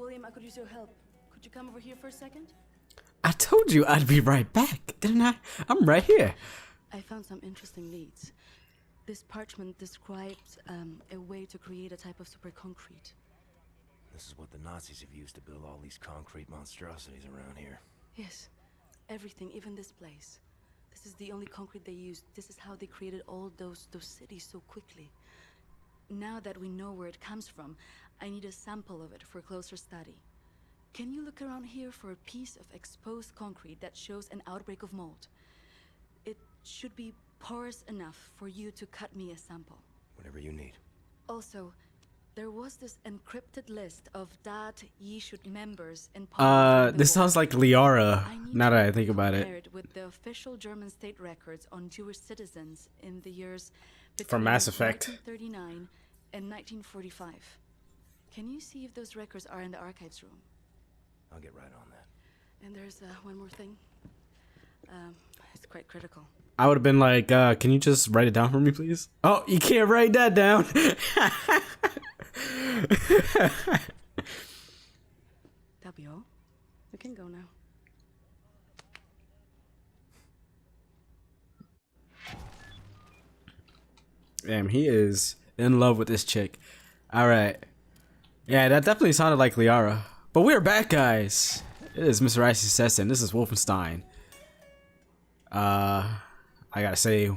William, I could use your help. Could you come over here for a second? I told you I'd be right back, didn't I? I'm right here. I found some interesting leads. This parchment describes a way to create a type of super concrete. This is what the Nazis have used to build all these concrete monstrosities around here. Yes, everything, even this place. This is the only concrete they used. This is how they created all those cities so quickly. Now that we know where it comes from, I need a sample of it for closer study. Can you look around here for a piece of exposed concrete that shows an outbreak of mold? It should be porous enough for you to cut me a sample. Whatever you need. Also, there was this encrypted list of Dat Yishud members in This sounds like Liara, now that I think about it. With the official German state records on Jewish citizens in the years From Mass Effect 1939 and 1945. Can you see if those records are in the archives room? I'll get right on that. And there's one more thing. It's quite critical. I would have been like, can you just write it down for me, please? Oh, you can't write that down. That'll be all. We can go now. Damn, he is in love with this chick. All right. Yeah, that definitely sounded like Liara. But we're back, guys. It is Mr. Icy Sesson. This is Wolfenstein. I gotta say,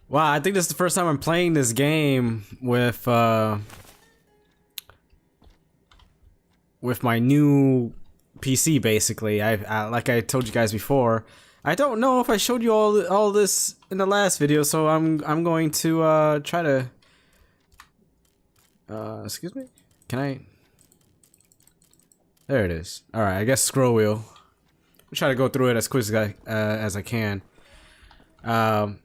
wow, I think this is the first time I'm playing this game with my new PC. Basically, I like I told you guys before. I don't know if I showed you all this in the last video, so I'm going to try to. Excuse me. Can I? There it is. All right, I guess scroll wheel. I'll try to go through it as quick as I can. I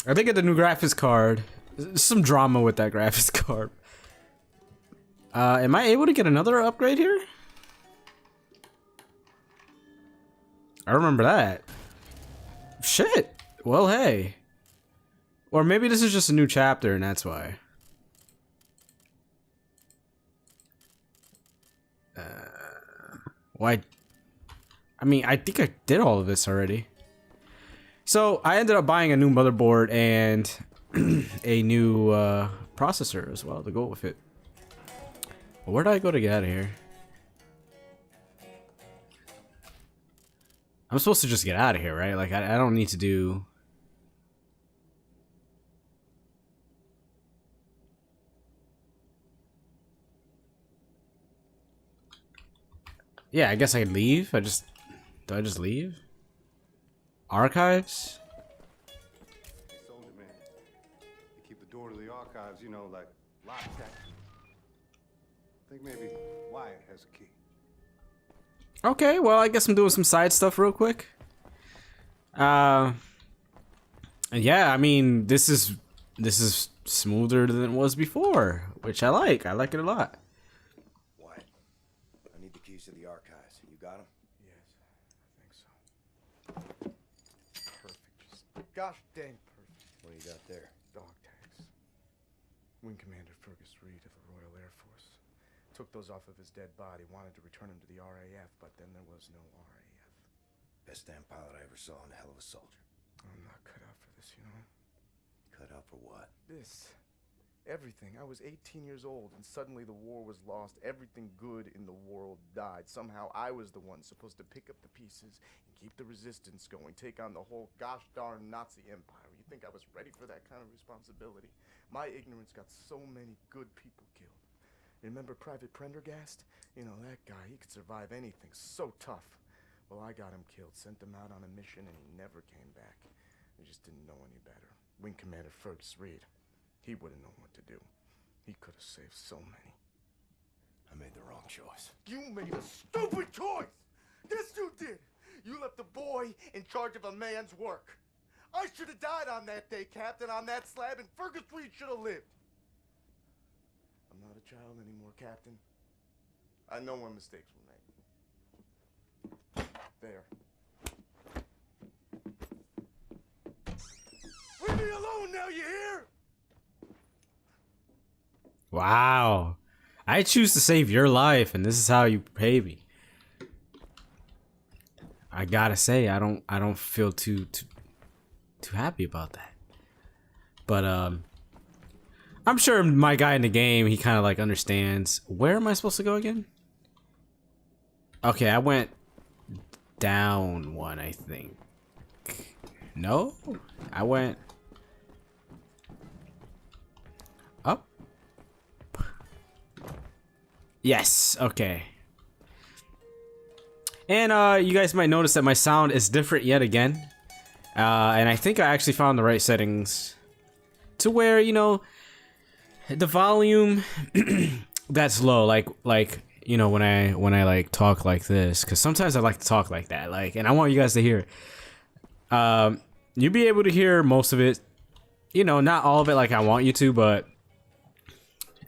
did get the new graphics card. There's some drama with that graphics card. Am I able to get another upgrade here? I remember that. Shit. Well, hey. Or maybe this is just a new chapter and that's why. Why? I mean, I think I did all of this already. So I ended up buying a new motherboard and a new processor as well to go with it. Where do I go to get out of here? I'm supposed to just get out of here, right? Like, I don't need to do... Yeah, I guess I could leave. Do I just leave? Archives? Soldier man. You keep the door to the archives, you know, like locked. I think maybe Wyatt has a key. Okay, well, I guess I'm doing some side stuff real quick. Yeah, I mean, this is smoother than it was before, which I like. I like it a lot. Wyatt, I need the keys to the archives. You got them? Yes, I think so. Perfect. Just gosh dang perfect. What do you got there? Dog tags. Wing Commander Fergus Reed of the Royal Air Force. Took those off of his dead body, wanted to return him to the RAF, but then there was no RAF. Best damn pilot I ever saw and a hell of a soldier. I'm not cut out for this, you know? Cut out for what? This. Everything. I was 18 years old, and suddenly the war was lost. Everything good in the world died. Somehow I was the one supposed to pick up the pieces and keep the resistance going, take on the whole gosh darn Nazi empire. You think I was ready for that kind of responsibility? My ignorance got so many good people killed. Remember Private Prendergast? You know, that guy, he could survive anything. So tough. Well, I got him killed, sent him out on a mission, and he never came back. We just didn't know any better. Wing Commander Fergus Reed. He would have known what to do. He could have saved so many. I made the wrong choice. You made a stupid choice! Yes, you did! You left a boy in charge of a man's work. I should have died on that day, Captain, on that slab, and Fergus Reed should have lived. I'm not a child anymore, Captain. I know when mistakes were made. There. Leave me alone now, you hear? Wow. I choose to save your life, and this is how you pay me. I gotta say, I don't feel too happy about that. But I'm sure my guy in the game, he kind of like understands. Where am I supposed to go again? Okay, I went down one, I think. No, I went up. Yes, okay. And you guys might notice that my sound is different yet again. And I think I actually found the right settings to where, you know, the volume that's low, like you know, when I like talk like this, because sometimes I like to talk like that, like, and I want you guys to hear it. You'll be able to hear most of it, you know, not all of it like I want you to, but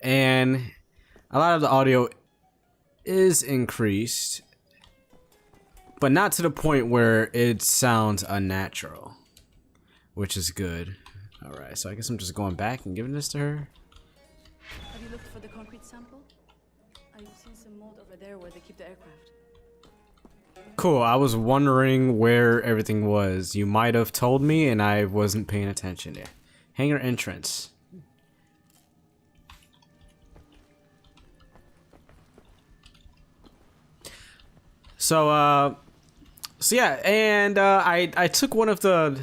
and a lot of the audio is increased, but not to the point where it sounds unnatural, which is good. All right, so I guess I'm just going back and giving this to her. Have you looked for the concrete sample? I've seen some mold over there where they keep the aircraft. Cool, I was wondering where everything was. You might have told me and I wasn't paying attention there. Hangar entrance. So yeah, and I took one of the...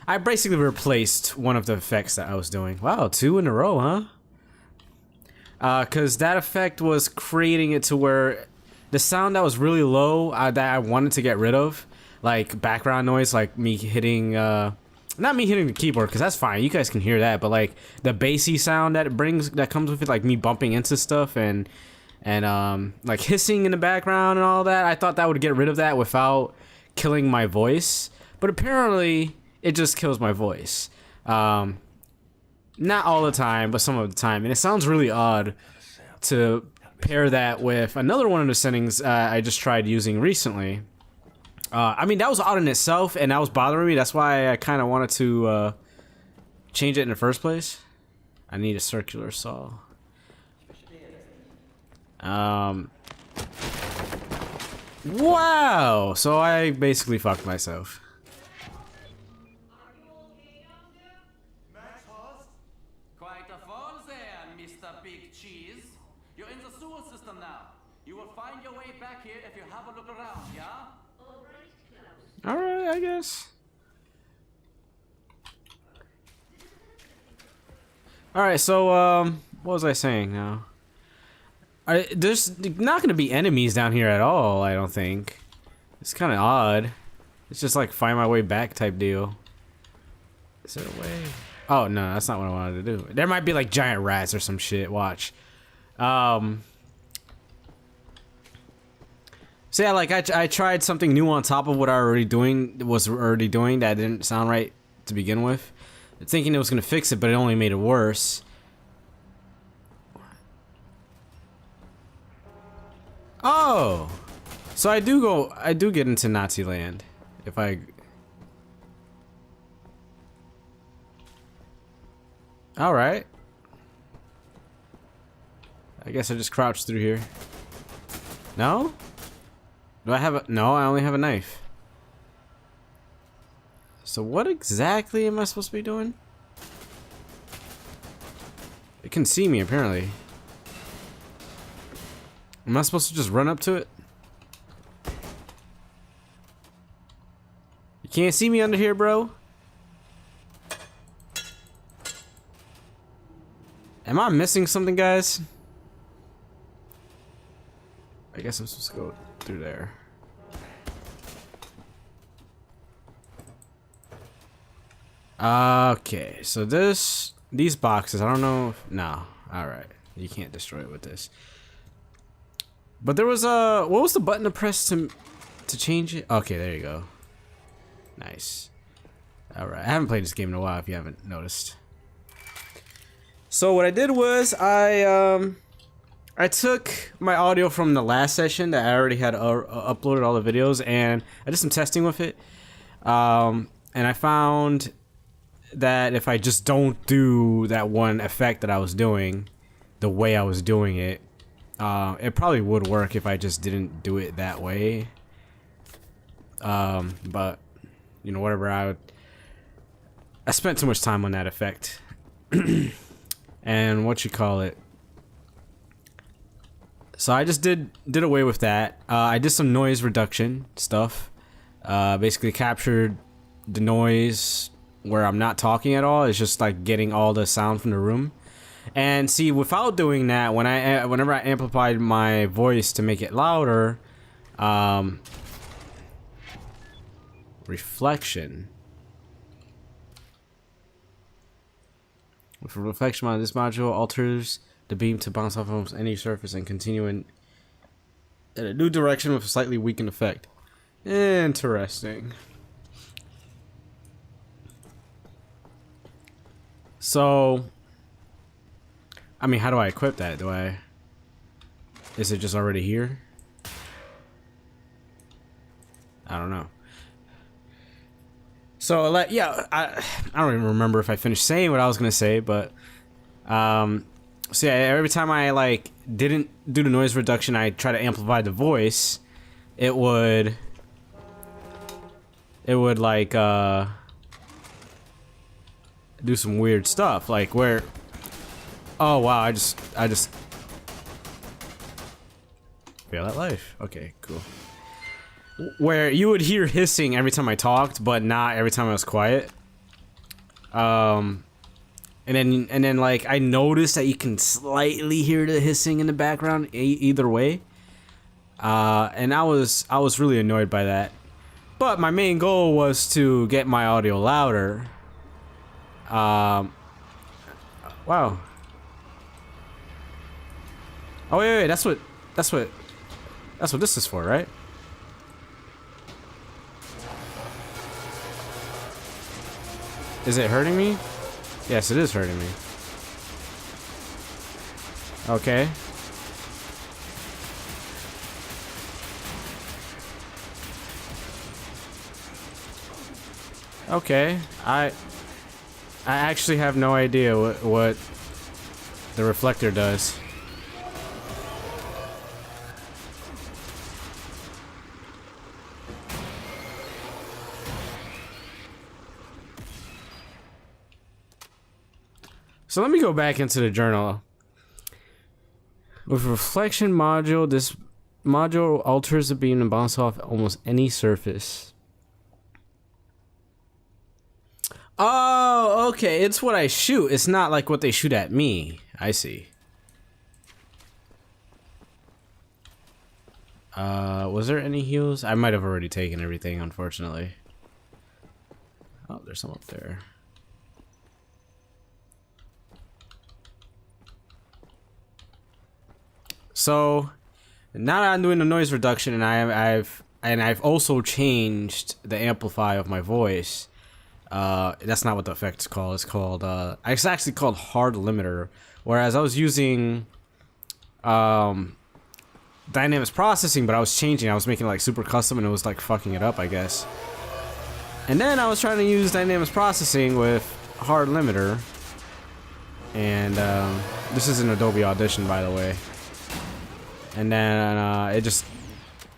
I basically replaced one of the effects that I was doing. Wow, 2 in a row, huh? Because that effect was creating it to where the sound that was really low that I wanted to get rid of, like background noise, like me hitting, not me hitting the keyboard, because that's fine, you guys can hear that, but like the bassy sound that it brings, that comes with it, like me bumping into stuff and like hissing in the background and all that, I thought that would get rid of that without killing my voice, but apparently it just kills my voice. Not all the time, but some of the time, and it sounds really odd to pair that with another one of the settings I just tried using recently. I mean, that was odd in itself, and that was bothering me. That's why I kind of wanted to change it in the first place. I need a circular saw. Wow! So I basically fucked myself. Quite a fall there, Mr. Big Cheese. You're in the sewer system now. You will find your way back here if you have a look around, yeah? Alright, I guess. Alright, so, what was I saying now? There's not gonna be enemies down here at all, I don't think. It's kind of odd. It's just like find my way back type deal. Is there a way? Oh, no, that's not what I wanted to do. There might be like giant rats or some shit, watch. So yeah, like I tried something new on top of what I was already doing that didn't sound right to begin with. Thinking it was gonna fix it, but it only made it worse. Oh! So I do get into Nazi land if I... Alright. I guess I just crouch through here. No? Do I have a... No, I only have a knife. So what exactly am I supposed to be doing? It can see me, apparently. Am I supposed to just run up to it? You can't see me under here, bro? Am I missing something, guys? I guess I'm supposed to go through there. Okay, so these boxes, I don't know if, no, alright. You can't destroy it with this. But there was a, what was the button to press to change it? Okay, there you go. Nice. Alright, I haven't played this game in a while if you haven't noticed. So what I did was I took my audio from the last session that I already had uploaded all the videos, and I did some testing with it. And I found that if I just don't do that one effect that I was doing the way I was doing it, It probably would work if I just didn't do it that way. But you know, whatever. I spent too much time on that effect. And what you call it? So I just did away with that. I did some noise reduction stuff. Basically captured the noise where I'm not talking at all. It's just like getting all the sound from the room. And see, without doing that, whenever I amplified my voice to make it louder, reflection. With a reflection on this module alters the beam to bounce off almost any surface and continue in a new direction with a slightly weakened effect. Interesting. So, I mean, how do I equip that? Is it just already here? I don't know. So, like, yeah, I don't even remember if I finished saying what I was gonna say, but, so yeah, every time I, like, didn't do the noise reduction, I try to amplify the voice, it would, like, do some weird stuff, like, where, oh, wow, I just, fail at life, okay, cool. Where you would hear hissing every time I talked, but not every time I was quiet. And then like I noticed that you can slightly hear the hissing in the background either way. And I was really annoyed by that. But my main goal was to get my audio louder. Wow. Oh wait, that's what this is for, right? Is it hurting me? Yes, it is hurting me. Okay. Okay. I actually have no idea what the reflector does. So let me go back into the journal. With reflection module, this module alters the beam and bounce off almost any surface. Oh, okay. It's what I shoot. It's not like what they shoot at me. I see. Was there any heals? I might have already taken everything, unfortunately. Oh, there's some up there. So now that I'm doing the noise reduction, and I've also changed the amplify of my voice. That's not what the effect's called. It's actually called hard limiter. Whereas I was using dynamics processing, but I was changing. I was making it like super custom, and it was like fucking it up, I guess. And then I was trying to use dynamics processing with hard limiter, and this is an Adobe Audition, by the way. And then it just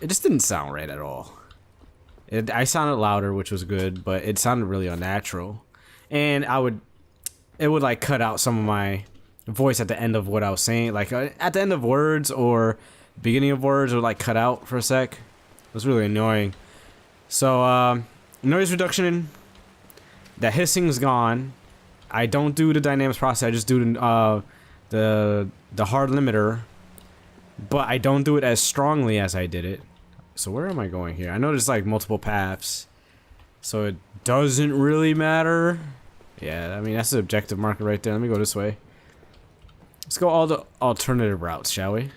didn't sound right at all. I sounded louder, which was good, but it sounded really unnatural. And it would like cut out some of my voice at the end of what I was saying, like at the end of words or beginning of words, would like cut out for a sec. It was really annoying. So noise reduction, the hissing's gone. I don't do the dynamics process. I just do the hard limiter. But I don't do it as strongly as I did it. So where am I going here? I know there's like multiple paths. So it doesn't really matter. Yeah, I mean, that's the objective marker right there. Let me go this way. Let's go all the alternative routes, shall we?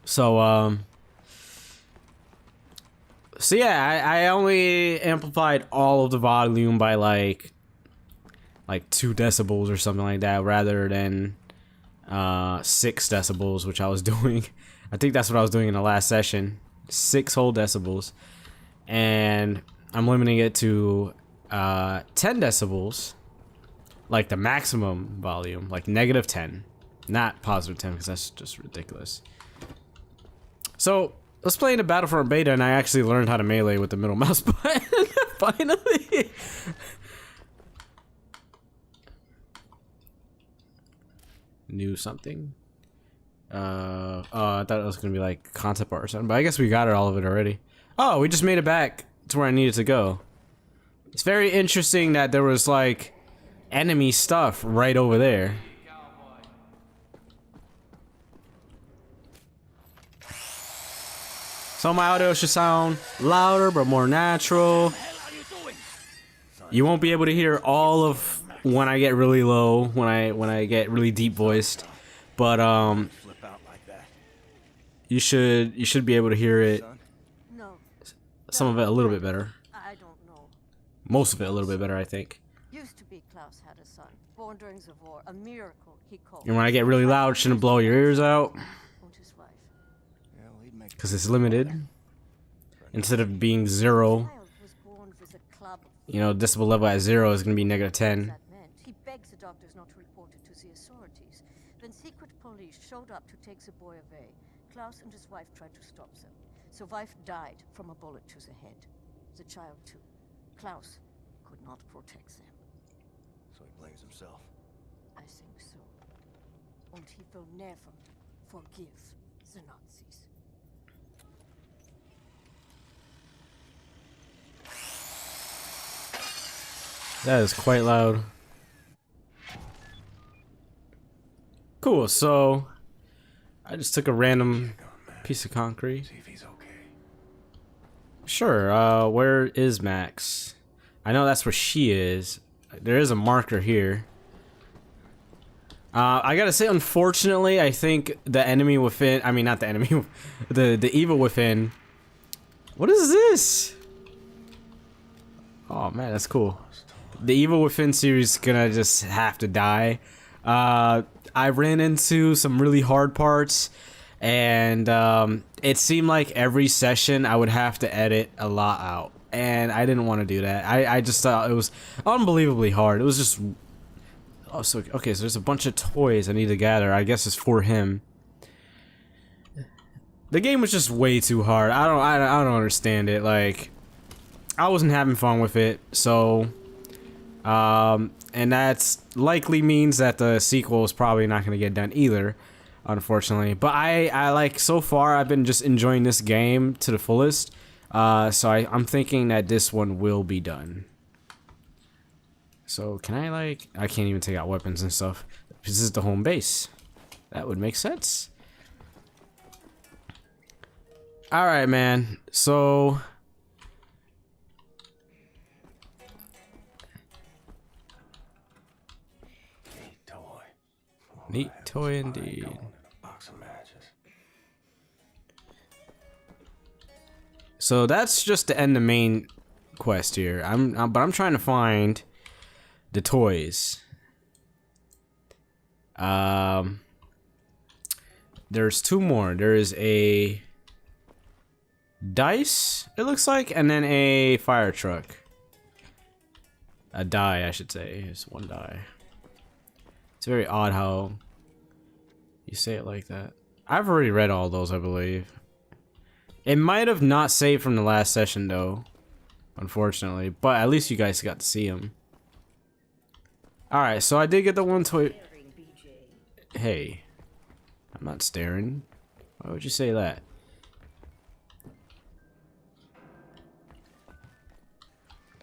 So, so yeah, I only amplified all of the volume by like 2 decibels or something like that, rather than 6 decibels, which I was doing. I think that's what I was doing in the last session. 6 whole decibels. And I'm limiting it to 10 decibels, like the maximum volume, like -10. Not positive 10, because that's just ridiculous. So, I was playing the Battlefront beta, and I actually learned how to melee with the middle mouse button. Finally! New something? Oh, I thought it was gonna be like concept art or something, but I guess we got all of it already. Oh, we just made it back to where I needed to go. It's very interesting that there was like enemy stuff right over there. So my audio should sound louder but more natural. You won't be able to hear all of when I get really low, when I get really deep voiced, but you should be able to hear it. No. Some of it a little bit better. I don't know. Most of it a little bit better, I think. Used to be Klaus had a son, born during the war, a miracle he called. And when I get really loud, it shouldn't blow your ears out, And his wife. because it's limited. Instead of being 0, Child was born with a club of you know, decibel level at 0 is going to be -10. that meant. He begged the doctors not to report it to the authorities. When secret police showed up to take the boy away, Klaus and his wife tried to stop them. The wife died from a bullet to the head. The child too. Klaus could not protect them. So he blames himself. I think so. And he will never forgive the Nazis. That is quite loud. Cool, so I just took a random piece of concrete. See if he's okay. Sure, where is Max? I know that's where she is. There is a marker here. I gotta say, unfortunately, I think the enemy within, I mean, not the enemy, the evil within. What is this? Oh man, that's cool. The Evil Within series is gonna just have to die. I ran into some really hard parts, and it seemed like every session I would have to edit a lot out, and I didn't want to do that. I just thought it was unbelievably hard. It was just... Oh, so okay, so there's a bunch of toys I need to gather. I guess it's for him. The game was just way too hard. I don't understand it. Like, I wasn't having fun with it, so... and that's likely means that the sequel is probably not going to get done either, unfortunately. But I like, so far I've been just enjoying this game to the fullest. So I'm thinking that this one will be done. So can I, like, I can't even take out weapons and stuff. This is the home base. That would make sense. Alright, man. So... Neat toy indeed. Box of matches. So that's just to end the main quest here. But I'm trying to find the toys. There's two more. There is a dice, it looks like, and then a fire truck. A die, I should say. It's one die. It's very odd how you say it like that. I've already read all those, I believe. It might have not saved from the last session, though, unfortunately. But at least you guys got to see them. Alright, so I did get the one toy. Hey, I'm not staring. Why would you say that?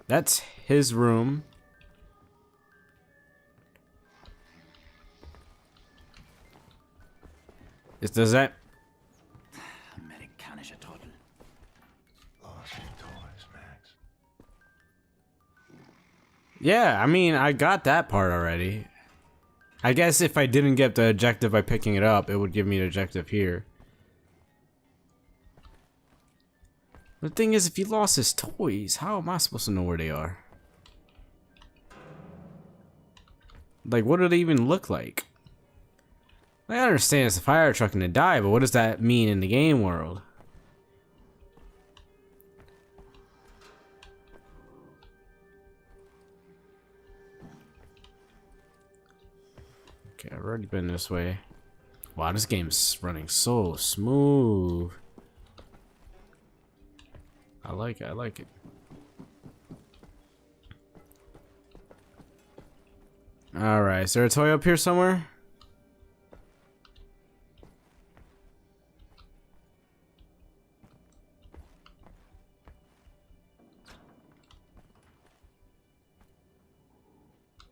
That's his room. Does that... Amerikanische Trottel. Lost your toys, Max. Yeah, I mean, I got that part already. I guess if I didn't get the objective by picking it up, it would give me the objective here. The thing is, if he lost his toys, how am I supposed to know where they are? Like, what do they even look like? I understand it's a fire truck and a die, but what does that mean in the game world? Okay, I've already been this way. Wow, this game's running so smooth. I like it, I like it. Alright, is there a toy up here somewhere?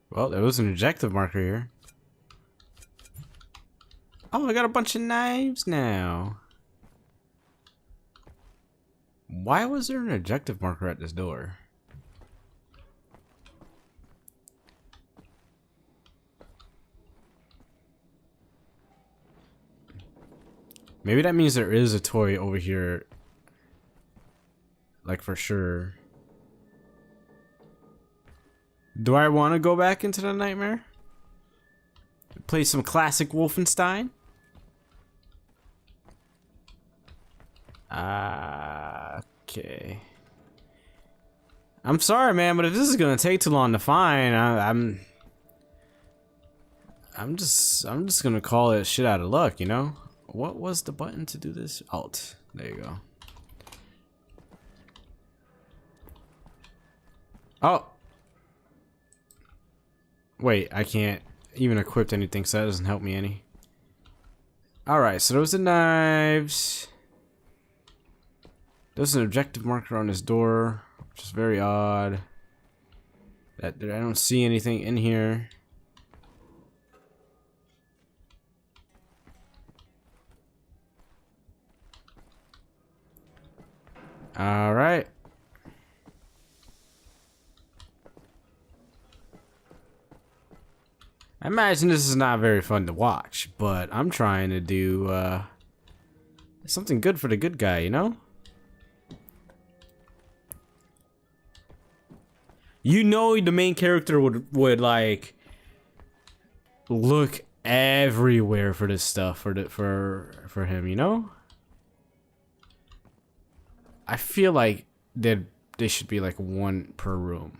Well, there was an objective marker here. Oh, I got a bunch of knives now. Why was there an objective marker at this door? Maybe that means there is a toy over here. Like for sure. Do I want to go back into the nightmare? Play some classic Wolfenstein? Okay. I'm sorry, man, but if this is gonna take too long to find, I'm just gonna call it shit out of luck, you know? What was the button to do this? Alt. There you go. Oh. Wait, I can't even equip anything, so that doesn't help me any. Alright, so those are knives. There's an objective marker on this door, which is very odd. That I don't see anything in here. Alright. I imagine this is not very fun to watch, but I'm trying to do something good for the good guy, you know? You know the main character would like look everywhere for this stuff for him, you know? I feel like they should be like one per room.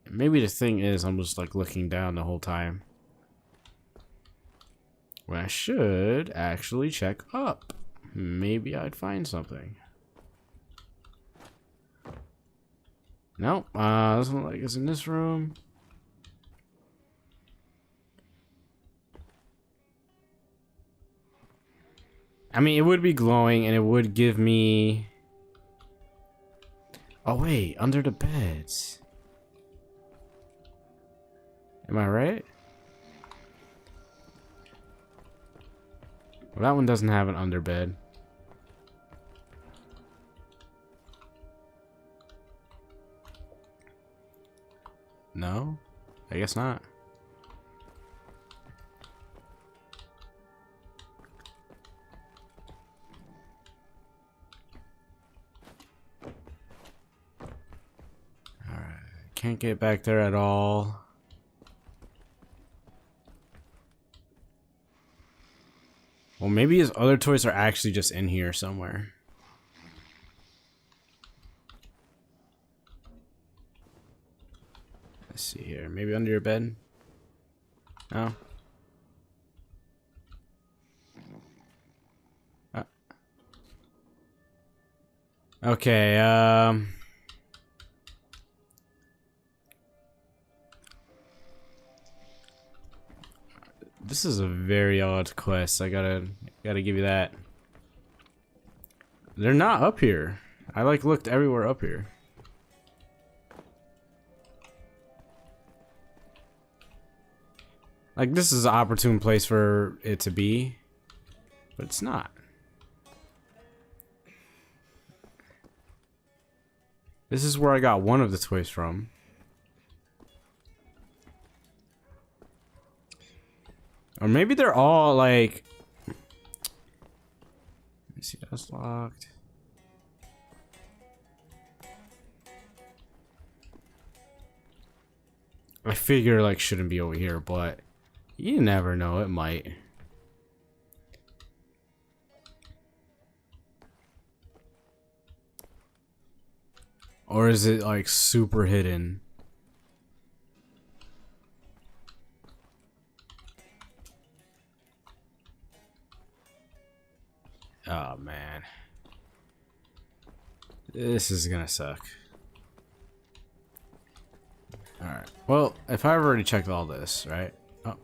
Maybe the thing is I'm just like looking down the whole time. When I should actually check up. Maybe I'd find something. Nope, doesn't look like it's in this room. I mean, it would be glowing and it would give me... Oh wait, under the beds. Am I right? Well, that one doesn't have an underbed. No? I guess not. Alright, can't get back there at all. Well, maybe his other toys are actually just in here somewhere. Let's see here. Maybe under your bed? No? Okay, this is a very odd quest. I gotta give you that. They're not up here. I like looked everywhere up here. Like this is an opportune place for it to be, but it's not. This is where I got one of the toys from. Or maybe they're all like... Let me see, that's locked. I figure like shouldn't be over here, but you never know, it might. Or is it like super hidden? This is gonna suck. Alright. Well, if I've already checked all this, right? Oh,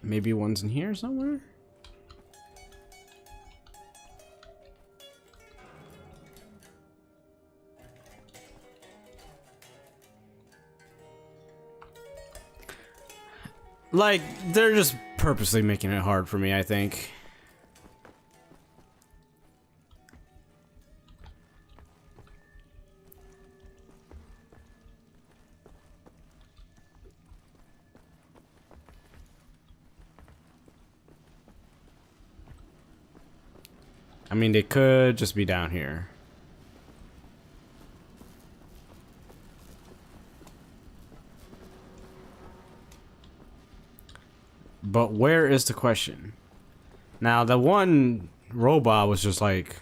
maybe one's in here somewhere? Like, they're just purposely making it hard for me, I think. I mean, they could just be down here. But where is the question? Now, the one robot was just like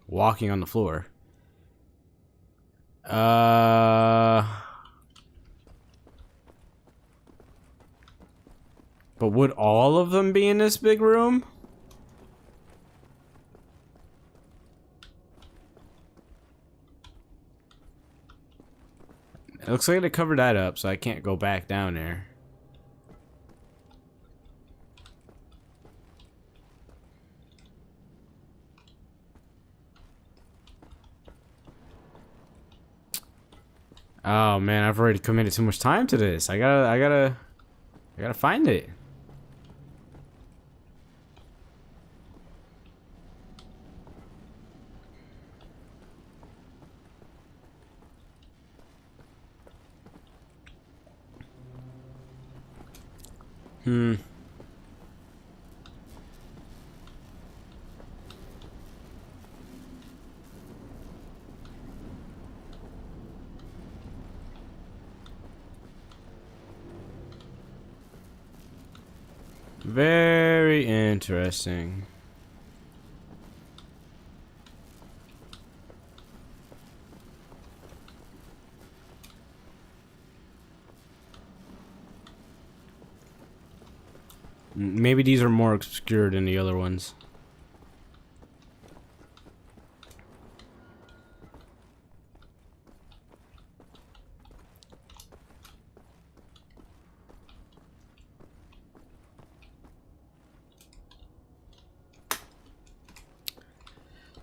walking on the floor. But would all of them be in this big room? It looks like they covered that up, so I can't go back down there. Oh man, I've already committed too much time to this. I gotta find it. Very interesting. Maybe these are more obscure than the other ones.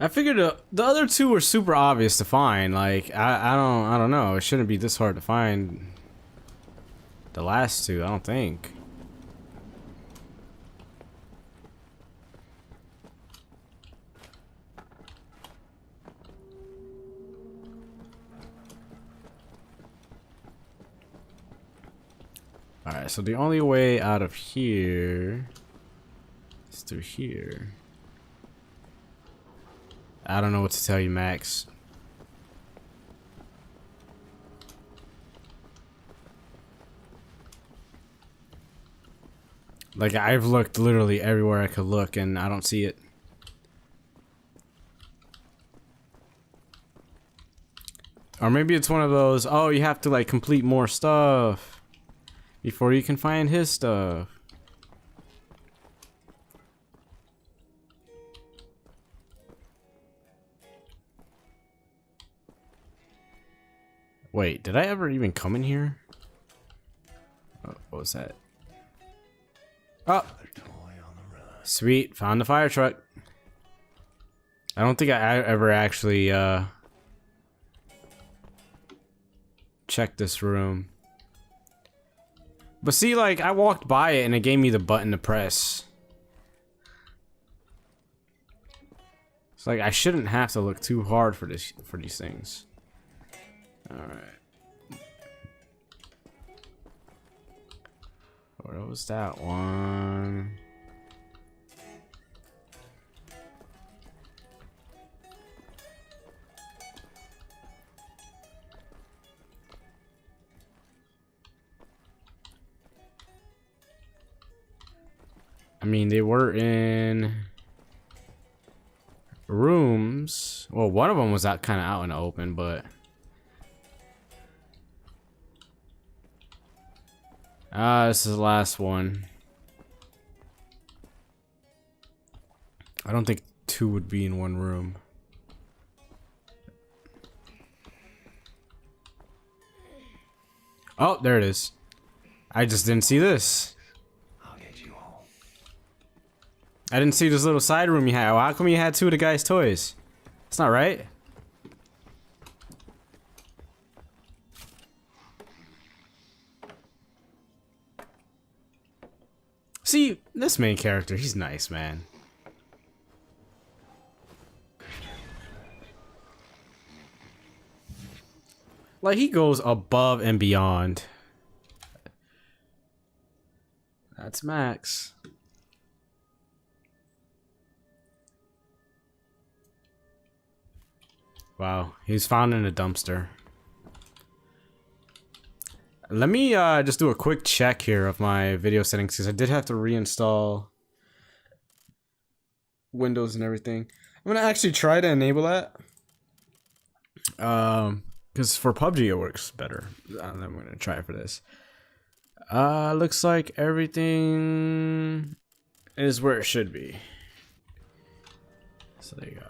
I figured the other two were super obvious to find. Like I don't know. It shouldn't be this hard to find. The last two, I don't think. Alright, so the only way out of here is through here. I don't know what to tell you, Max. Like, I've looked literally everywhere I could look and I don't see it. Or maybe it's one of those, oh, you have to like complete more stuff before you can find his stuff. Wait, did I ever even come in here? Oh, what was that? Oh! Sweet, found the fire truck. I don't think I ever actually, checked this room. But see, like, I walked by it and it gave me the button to press. It's like, I shouldn't have to look too hard for these things. Alright. Where was that one? I mean, they were in rooms. Well, one of them was out kind of out in the open, but this is the last one. I don't think two would be in one room. Oh, there it is. I just didn't see this. I'll get you home. I didn't see this little side room you had. Well, how come you had two of the guy's toys? It's not right. See, this main character, he's nice, man. Like, he goes above and beyond. That's Max. Wow, he's found in a dumpster. Let me just do a quick check here of my video settings because I did have to reinstall Windows and everything. I'm gonna actually try to enable that. Because for PUBG it works better. I'm gonna try it for this. Looks like everything is where it should be. So there you go.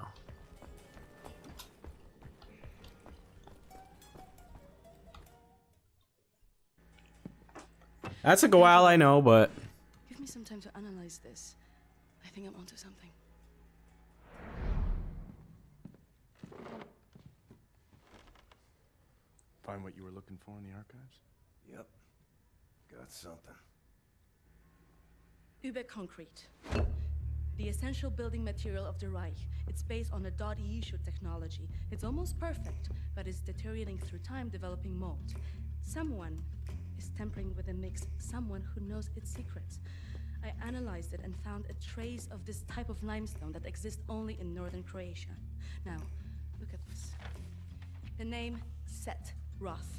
That took a while, I know, but Give me some time to analyze this. I think I'm onto something. Find what you were looking for in the archives? Yep. Got something. Uber concrete. The essential building material of the Reich. It's based on a .E technology. It's almost perfect, but it's deteriorating through time, developing mold. Someone is tampering with the mix, someone who knows its secrets. I analyzed it and found a trace of this type of limestone that exists only in northern Croatia. Now, look at this. The name Set Roth.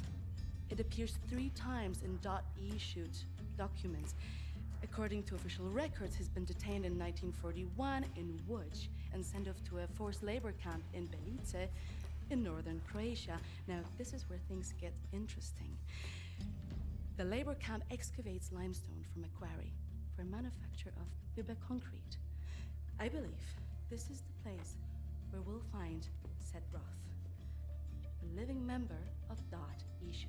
It appears 3 times in .E documents. According to official records, he's been detained in 1941 in Łódź and sent off to a forced labor camp in Belice in northern Croatia. Now, this is where things get interesting. The labor camp excavates limestone from a quarry for manufacture of Uber concrete. I believe this is the place where we'll find Set Roth, a living member of .E.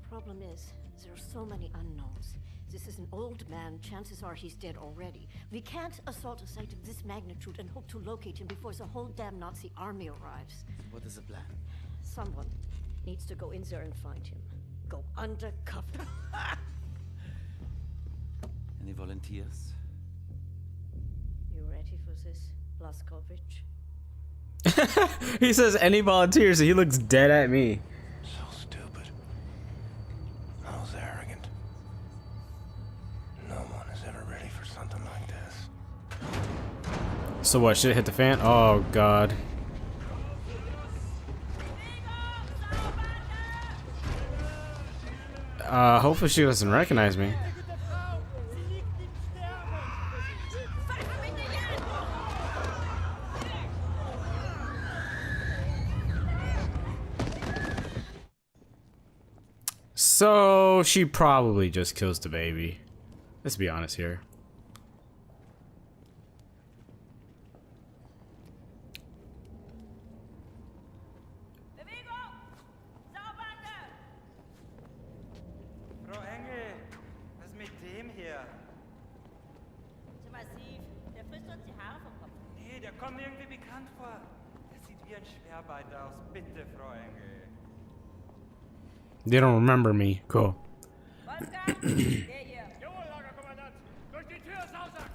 Problem is, there are so many unknowns. This is an old man. Chances are he's dead already. We can't assault a site of this magnitude and hope to locate him before the whole damn Nazi army arrives. What is the plan? Someone needs to go in there and find him. Go undercover. Any volunteers? You ready for this, Blaskovich? he says any volunteers, so he looks dead at me. So stupid. I was arrogant. No one is ever ready for something like this. So what, shit hit the fan? Oh god. Hopefully she doesn't recognize me. So she probably just kills the baby. Let's be honest here. Frau Engel, was ist mit dem hier? Zu massiv. Der frisst uns die Haare vom Kopf. Nee, der kommt mir irgendwie bekannt vor. Der sieht wie ein Schwerbeiter aus. Bitte, Frau Engel. They don't remember me. Cool. Wolfgang, der hier. Jawohl, Lagerkommandant. Durch die Tür, Sausack!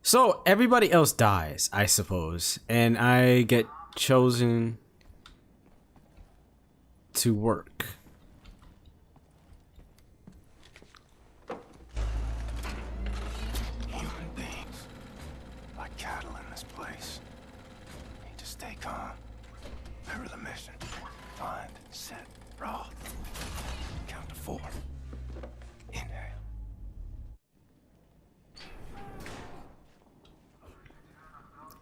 So everybody else dies, I suppose, and I get chosen to work. Human beings. Like cattle in this place. Need to stay calm. Remember the mission. Find, set, Roth. Count to 4. Inhale.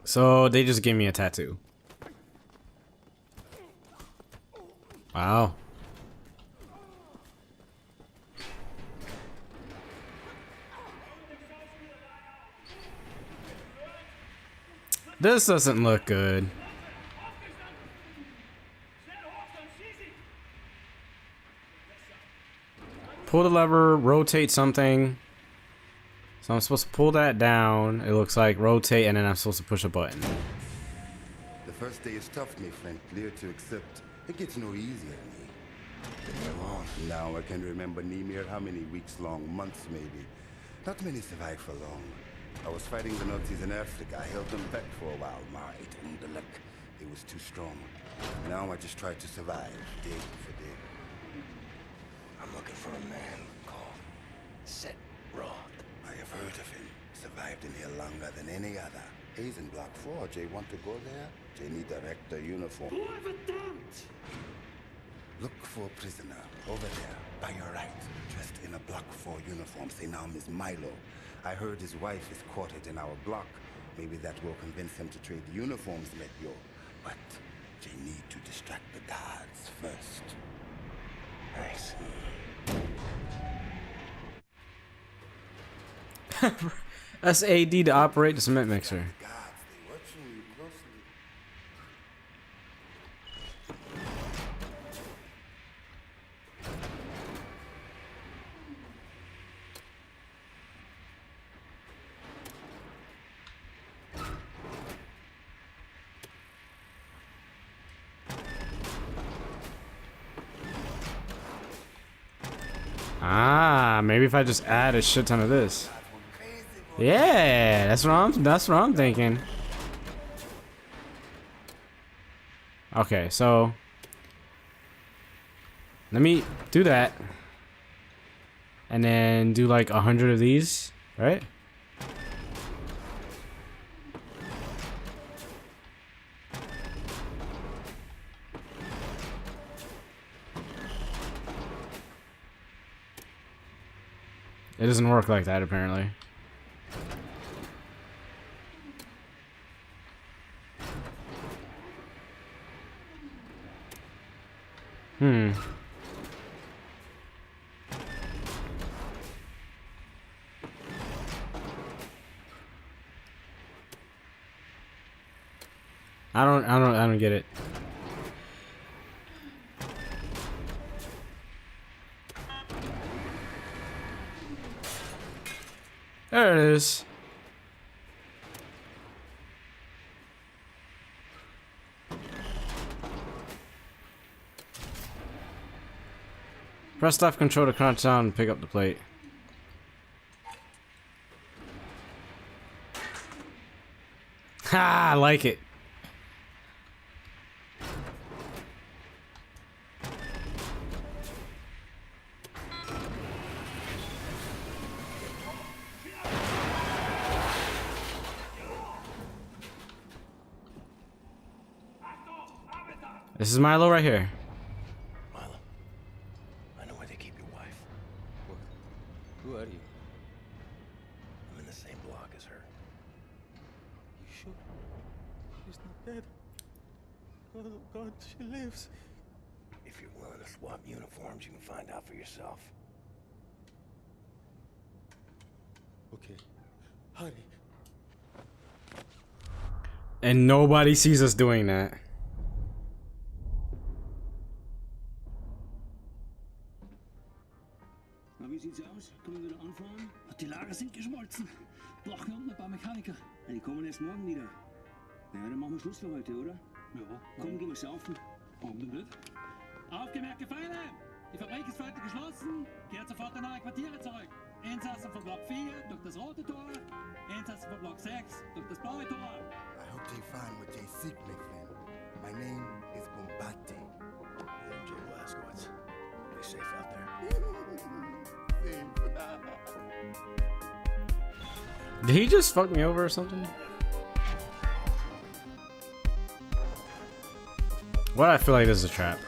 So they just gave me a tattoo. Wow. This doesn't look good. pull the lever, rotate something. So I'm supposed to pull that down. It looks like rotate, and then I'm supposed to push a button. The first day is tough, my friend. Clear to accept. It gets no easier, me. Now I can remember near how many weeks long, months maybe. Not many survive for long. I was fighting the Nazis in Africa. I held them back for a while. My luck. It was too strong. Now I just try to survive, day for day. I'm looking for a man called Set Roth. I have heard of him. Survived in here longer than any other. He's in Block 4. Jay want to go there? Jay need director uniform. Look for a prisoner over there, by your right, dressed in a Block 4 uniform. Say now, Miss Milo. I heard his wife is quartered in our block. Maybe that will convince him to trade uniforms, met yo. But they need to distract the guards first. Nice. SAD to operate the cement mixer. Guards, they watching you closely. Ah, maybe if I just add a shit ton of this. Yeah, that's what I'm thinking. Okay, so let me do that. And then do like 100 of these, right? It doesn't work like that, apparently. I don't get it. There it is. Press left control to crouch down and pick up the plate. Ha! I like it. This is Milo right here. Milo, I know where they keep your wife. What? Who are you? I'm in the same block as her. You sure? She's not dead. Oh God, she lives. If you're willing to swap uniforms, you can find out for yourself. Okay, hurry. And nobody sees us doing that. Na, wie sieht's aus? Können wir wieder anfahren? Die Lager sind geschmolzen. Brauchen wir unten ein paar Mechaniker. Die kommen erst morgen wieder. Ja, dann machen wir Schluss für heute, oder? Ja. Komm, gehen wir saufen. Warum denn nicht? Aufgemerkte Feinde! Die Fabrik ist für heute geschlossen. Kehrt sofort in eure Quartiere zurück. Insassen von Block 4 durch das rote Tor. Insassen von Block 6 durch das blaue Tor. I hope they find what they seek, my friend. My name is Bombati. I'm Jay Blaskowitz. Be safe out there. Did he just fuck me over or something? What? I feel like this is a trap.